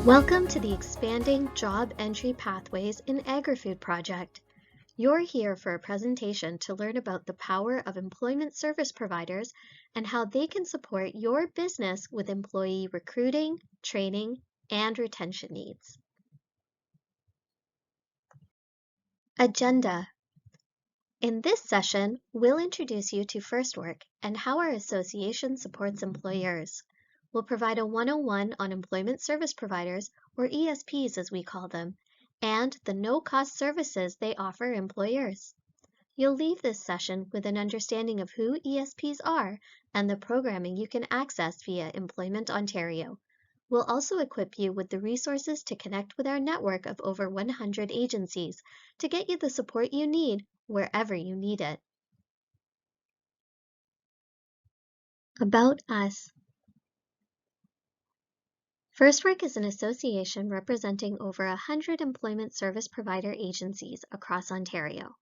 Welcome to the Expanding Job Entry Pathways in Agri-Food project. You're here for a presentation to learn about the power of employment service providers and how they can support your business with employee recruiting, training, and retention needs. Agenda. In this session, we'll introduce you to First Work and how our association supports employers. We'll provide a 101 on employment service providers, or ESPs as we call them, and the no-cost services they offer employers. You'll leave this session with an understanding of who ESPs are and the programming you can access via Employment Ontario. We'll also equip you with the resources to connect with our network of over 100 agencies to get you the support you need wherever you need it. About us. First Work is an association representing over 100 employment service provider agencies across Ontario.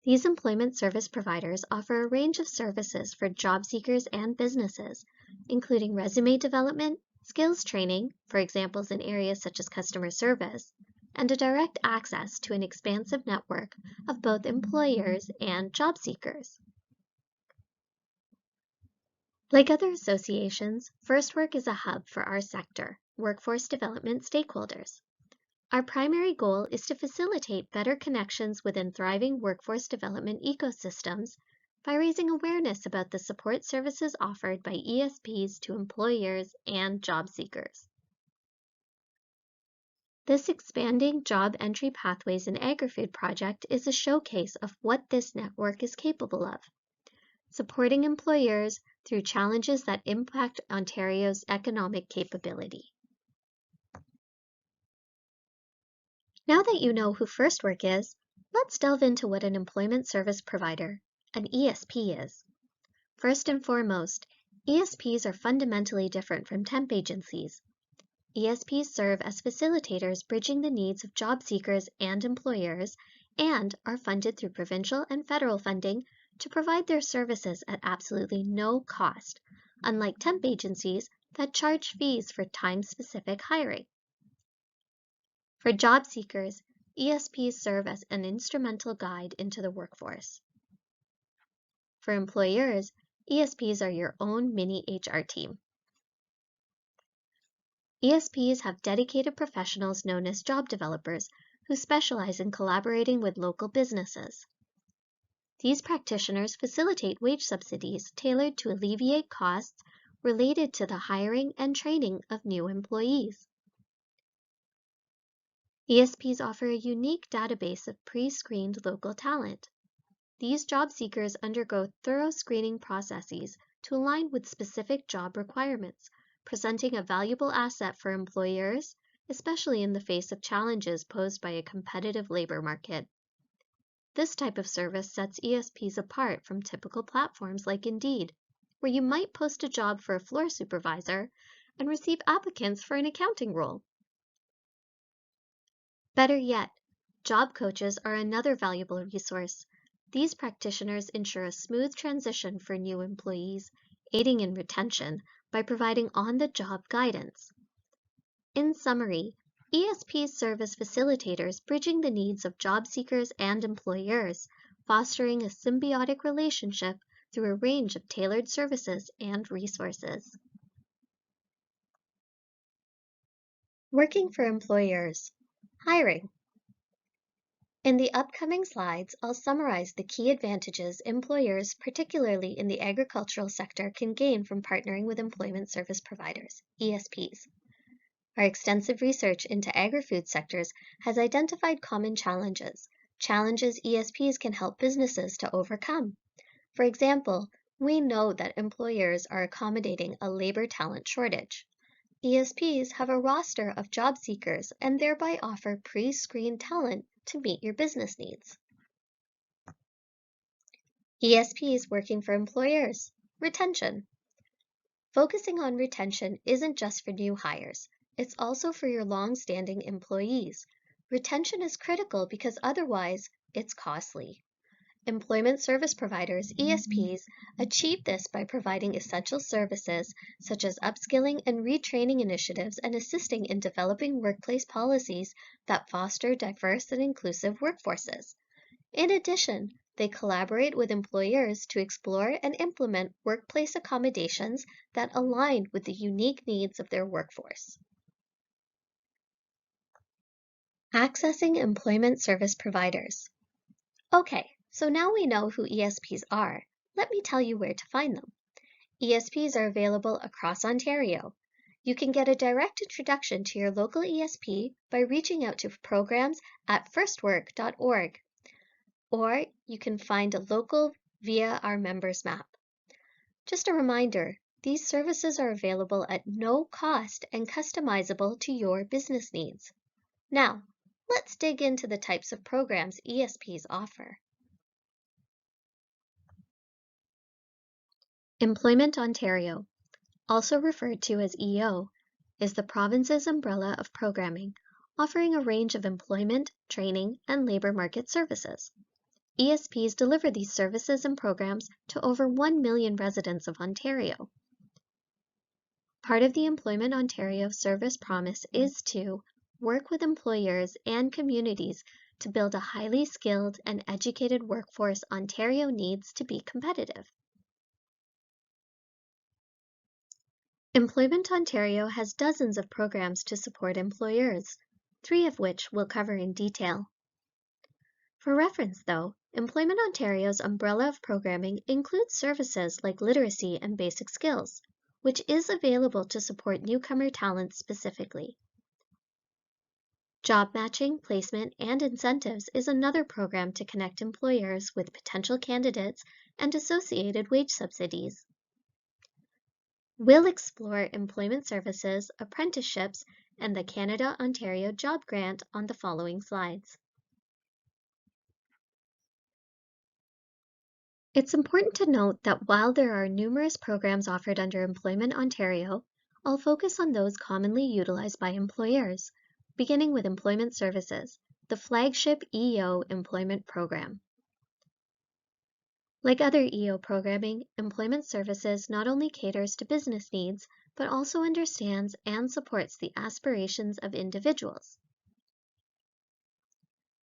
These employment service providers offer a range of services for job seekers and businesses, including resume development, skills training, for examples in areas such as customer service, and a direct access to an expansive network of both employers and job seekers. Like other associations, First Work is a hub for our sector, workforce development stakeholders. Our primary goal is to facilitate better connections within thriving workforce development ecosystems by raising awareness about the support services offered by ESPs to employers and job seekers. This Expanding Job Entry Pathways in Agri-Food project is a showcase of what this network is capable of, supporting employers through challenges that impact Ontario's economic capability. Now that you know who First Work is, let's delve into what an employment service provider, an ESP, is. First and foremost, ESPs are fundamentally different from temp agencies. ESPs serve as facilitators bridging the needs of job seekers and employers and are funded through provincial and federal funding to provide their services at absolutely no cost, unlike temp agencies that charge fees for time-specific hiring. For job seekers, ESPs serve as an instrumental guide into the workforce. For employers, ESPs are your own mini HR team. ESPs have dedicated professionals known as job developers who specialize in collaborating with local businesses. These practitioners facilitate wage subsidies tailored to alleviate costs related to the hiring and training of new employees. ESPs offer a unique database of pre-screened local talent. These job seekers undergo thorough screening processes to align with specific job requirements, presenting a valuable asset for employers, especially in the face of challenges posed by a competitive labor market. This type of service sets ESPs apart from typical platforms like Indeed, where you might post a job for a floor supervisor and receive applicants for an accounting role. Better yet, job coaches are another valuable resource. These practitioners ensure a smooth transition for new employees, aiding in retention by providing on-the-job guidance. In summary, ESPs serve as facilitators bridging the needs of job seekers and employers, fostering a symbiotic relationship through a range of tailored services and resources. Working for employers. Hiring. In the upcoming slides, I'll summarize the key advantages employers, particularly in the agricultural sector, can gain from partnering with employment service providers, ESPs. Our extensive research into agri-food sectors has identified common challenges ESPs can help businesses to overcome. For example, we know that employers are accommodating a labor talent shortage. ESPs have a roster of job seekers and thereby offer pre-screened talent to meet your business needs. ESPs working for employers. Retention. Focusing on retention isn't just for new hires. It's also for your long-standing employees. Retention is critical because otherwise, it's costly. Employment service providers, ESPs, achieve this by providing essential services such as upskilling and retraining initiatives and assisting in developing workplace policies that foster diverse and inclusive workforces. In addition, they collaborate with employers to explore and implement workplace accommodations that align with the unique needs of their workforce. Accessing employment service providers. Okay, so now we know who ESPs are. Let me tell you where to find them. ESPs are available across Ontario. You can get a direct introduction to your local ESP by reaching out to programs at firstwork.org, or you can find a local via our members map. Just a reminder, these services are available at no cost and customizable to your business needs. Now, let's dig into the types of programs ESPs offer. Employment Ontario, also referred to as EO, is the province's umbrella of programming, offering a range of employment, training, and labor market services. ESPs deliver these services and programs to over 1 million residents of Ontario. Part of the Employment Ontario service promise is to work with employers and communities to build a highly skilled and educated workforce Ontario needs to be competitive. Employment Ontario has dozens of programs to support employers, 3 of which we'll cover in detail. For reference, though, Employment Ontario's umbrella of programming includes services like literacy and basic skills, which is available to support newcomer talent specifically. Job matching, placement, and incentives is another program to connect employers with potential candidates and associated wage subsidies. We'll explore employment services, apprenticeships, and the Canada-Ontario Job Grant on the following slides. It's important to note that while there are numerous programs offered under Employment Ontario, I'll focus on those commonly utilized by employers, beginning with Employment Services, the flagship EO employment program. Like other EO programming, Employment Services not only caters to business needs, but also understands and supports the aspirations of individuals.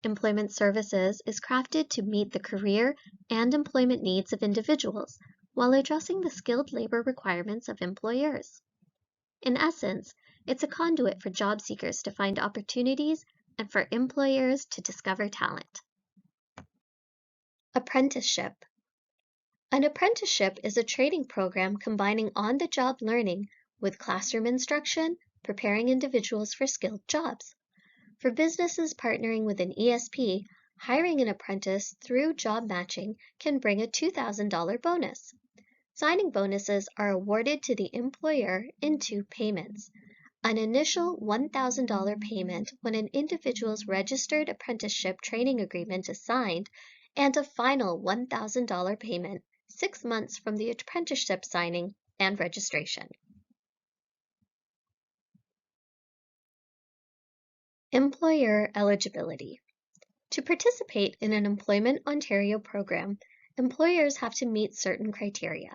Employment Services is crafted to meet the career and employment needs of individuals while addressing the skilled labor requirements of employers. In essence, it's a conduit for job seekers to find opportunities and for employers to discover talent. Apprenticeship. An apprenticeship is a training program combining on-the-job learning with classroom instruction, preparing individuals for skilled jobs. For businesses partnering with an ESP, hiring an apprentice through job matching can bring a $2,000 bonus. Signing bonuses are awarded to the employer in 2 payments. An initial $1,000 payment when an individual's registered apprenticeship training agreement is signed, and a final $1,000 payment 6 months from the apprenticeship signing and registration. Employer eligibility. To participate in an Employment Ontario program, employers have to meet certain criteria.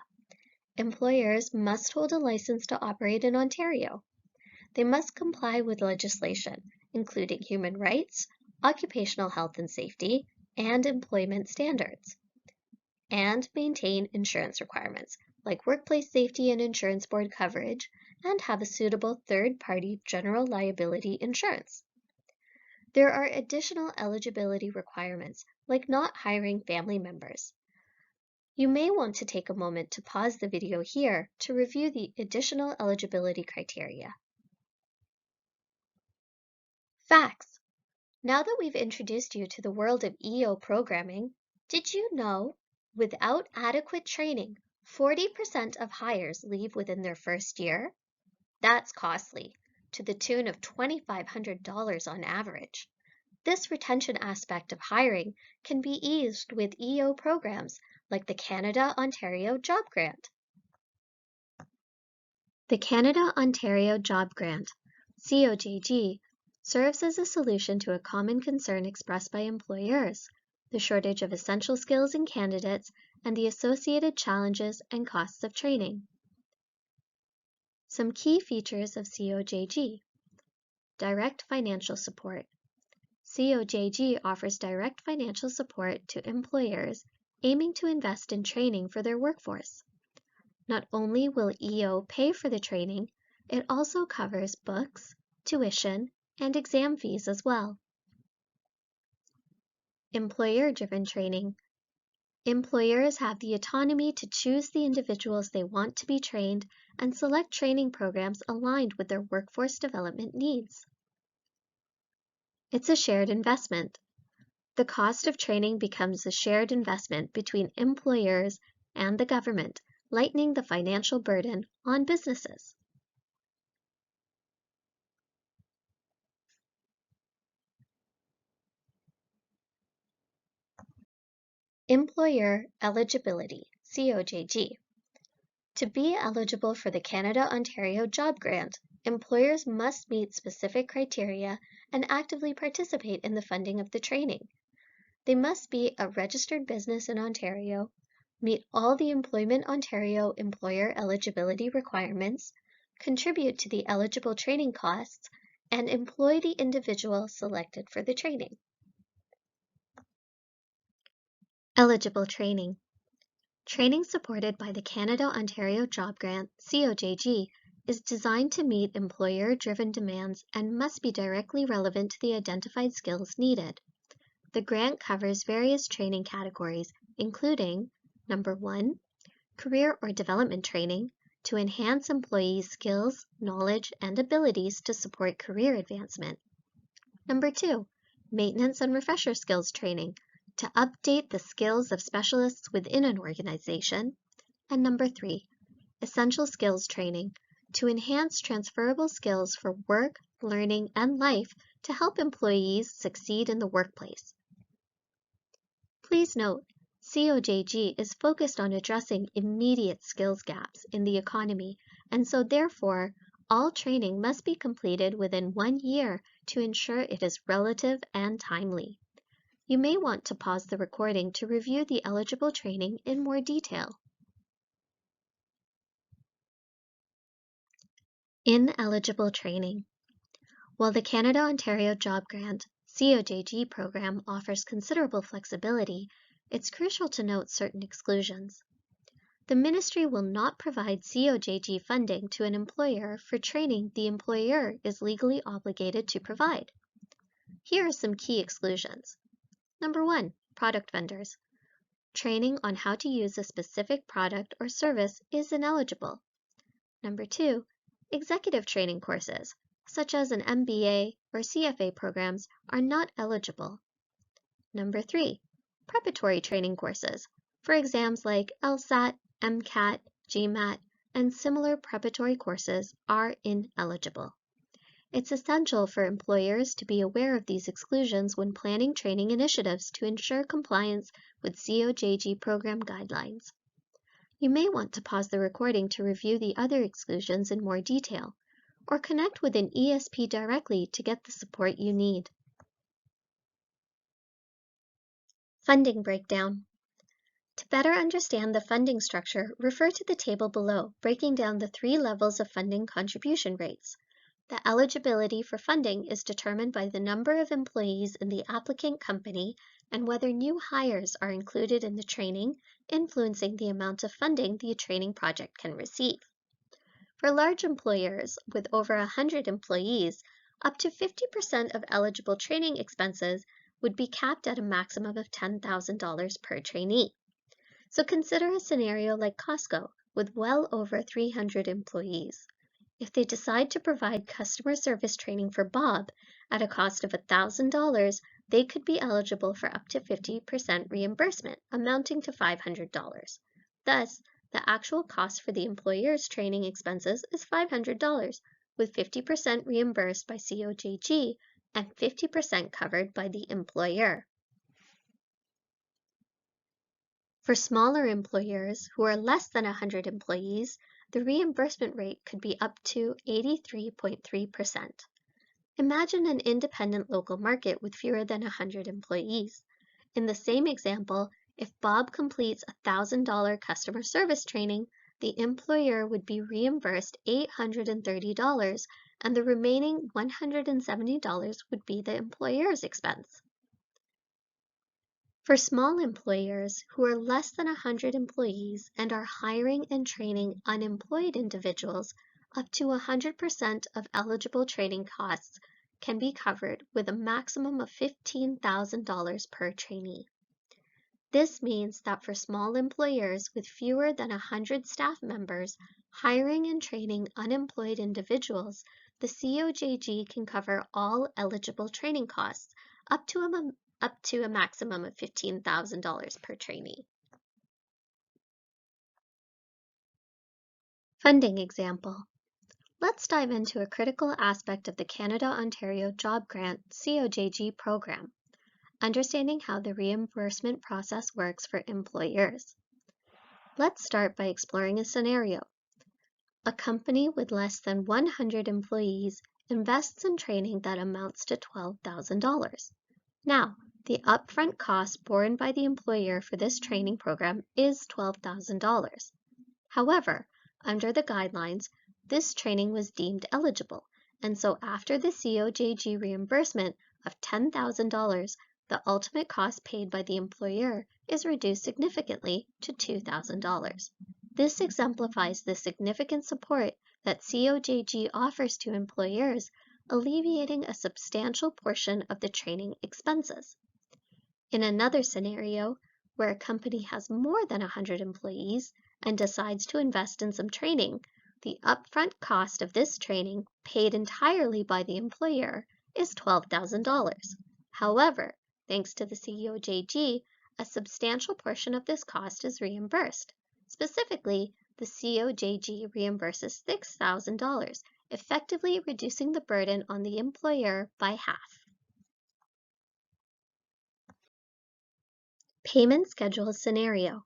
Employers must hold a license to operate in Ontario. They must comply with legislation, including human rights, occupational health and safety, and employment standards, and maintain insurance requirements like workplace safety and insurance board coverage, and have a suitable third-party general liability insurance. There are additional eligibility requirements, like not hiring family members. You may want to take a moment to pause the video here to review the additional eligibility criteria. Facts. Now that we've introduced you to the world of EO programming, did you know, without adequate training, 40% of hires leave within their first year? That's costly, to the tune of $2,500 on average. This retention aspect of hiring can be eased with EO programs like the Canada-Ontario Job Grant. The Canada-Ontario Job Grant, COJG, serves as a solution to a common concern expressed by employers, the shortage of essential skills in candidates, and the associated challenges and costs of training. Some key features of COJG. Direct financial support. COJG offers direct financial support to employers aiming to invest in training for their workforce. Not only will EO pay for the training, it also covers books, tuition, and exam fees as well. Employer-driven training. Employers have the autonomy to choose the individuals they want to be trained and select training programs aligned with their workforce development needs. It's a shared investment. The cost of training becomes a shared investment between employers and the government, lightening the financial burden on businesses. Employer eligibility, COJG. To be eligible for the Canada-Ontario Job Grant, employers must meet specific criteria and actively participate in the funding of the training. They must be a registered business in Ontario, meet all the Employment Ontario employer eligibility requirements, contribute to the eligible training costs, and employ the individual selected for the training. Eligible training. Training supported by the Canada-Ontario Job Grant, COJG, is designed to meet employer-driven demands and must be directly relevant to the identified skills needed. The grant covers various training categories, including number 1, career or development training to enhance employees' skills, knowledge, and abilities to support career advancement. Number 2, maintenance and refresher skills training to update the skills of specialists within an organization. And number 3, essential skills training to enhance transferable skills for work, learning, and life to help employees succeed in the workplace. Please note, COJG is focused on addressing immediate skills gaps in the economy, and so therefore, all training must be completed within 1 year to ensure it is relative and timely. You may want to pause the recording to review the eligible training in more detail. Ineligible training. While the Canada-Ontario Job Grant COJG program offers considerable flexibility, it's crucial to note certain exclusions. The Ministry will not provide COJG funding to an employer for training the employer is legally obligated to provide. Here are some key exclusions. Number 1, product vendors. Training on how to use a specific product or service is ineligible. Number 2, executive training courses, such as an MBA or CFA programs, are not eligible. Number 3, preparatory training courses for exams like LSAT, MCAT, GMAT, and similar preparatory courses are ineligible. It's essential for employers to be aware of these exclusions when planning training initiatives to ensure compliance with COJG program guidelines. You may want to pause the recording to review the other exclusions in more detail, or connect with an ESP directly to get the support you need. Funding breakdown. To better understand the funding structure, refer to the table below, breaking down the 3 levels of funding contribution rates. The eligibility for funding is determined by the number of employees in the applicant company and whether new hires are included in the training, influencing the amount of funding the training project can receive. For large employers with over 100 employees, up to 50% of eligible training expenses would be capped at a maximum of $10,000 per trainee. So consider a scenario like Costco with well over 300 employees. If they decide to provide customer service training for Bob at a cost of $1,000, they could be eligible for up to 50% reimbursement, amounting to $500. Thus, the actual cost for the employer's training expenses is $500, with 50% reimbursed by COJG and 50% covered by the employer. For smaller employers who are less than 100 employees, the reimbursement rate could be up to 83.3%. Imagine an independent local market with fewer than 100 employees. In the same example, if Bob completes a $1,000 customer service training, the employer would be reimbursed $830, and the remaining $170 would be the employer's expense. For small employers who are less than 100 employees and are hiring and training unemployed individuals, up to 100% of eligible training costs can be covered with a maximum of $15,000 per trainee. This means that for small employers with fewer than 100 staff members hiring and training unemployed individuals, the COJG can cover all eligible training costs up to a maximum of $15,000 per trainee. Funding example. Let's dive into a critical aspect of the Canada-Ontario Job Grant COJG program, understanding how the reimbursement process works for employers. Let's start by exploring a scenario. A company with less than 100 employees invests in training that amounts to $12,000. Now, the upfront cost borne by the employer for this training program is $12,000. However, under the guidelines, this training was deemed eligible, and so after the COJG reimbursement of $10,000, the ultimate cost paid by the employer is reduced significantly to $2,000. This exemplifies the significant support that COJG offers to employers, alleviating a substantial portion of the training expenses. In another scenario, where a company has more than 100 employees and decides to invest in some training, the upfront cost of this training, paid entirely by the employer, is $12,000. However, thanks to the COJG, a substantial portion of this cost is reimbursed. Specifically, the COJG reimburses $6,000, effectively reducing the burden on the employer by half. Payment schedule scenario.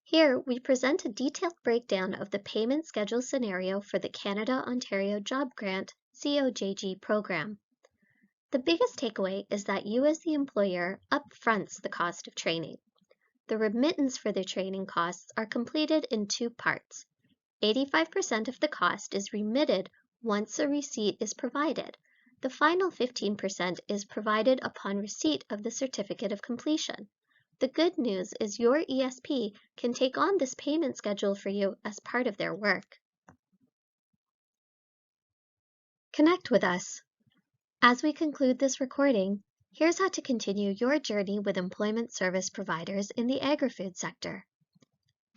Here, we present a detailed breakdown of the payment schedule scenario for the Canada-Ontario Job Grant COJG program. The biggest takeaway is that you as the employer upfronts the cost of training. The remittance for the training costs are completed in two parts. 85% of the cost is remitted once a receipt is provided. The final 15% is provided upon receipt of the certificate of completion. The good news is your ESP can take on this payment schedule for you as part of their work. Connect with us. As we conclude this recording, here's how to continue your journey with employment service providers in the agri-food sector.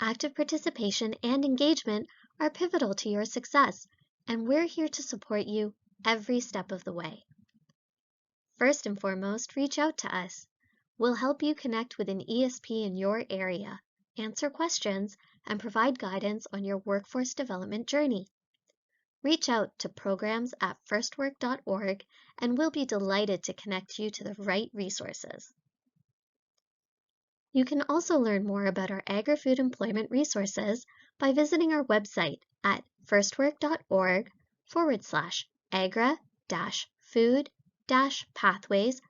Active participation and engagement are pivotal to your success, and we're here to support you every step of the way. First and foremost, reach out to us. We'll help you connect with an ESP in your area, answer questions, and provide guidance on your workforce development journey. Reach out to programs@firstwork.org, and we'll be delighted to connect you to the right resources. You can also learn more about our agri-food employment resources by visiting our website at firstwork.org/agra-food-pathways/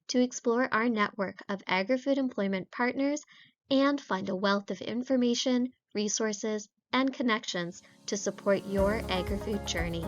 to explore our network of agri-food employment partners and find a wealth of information, resources, and connections to support your agri-food journey.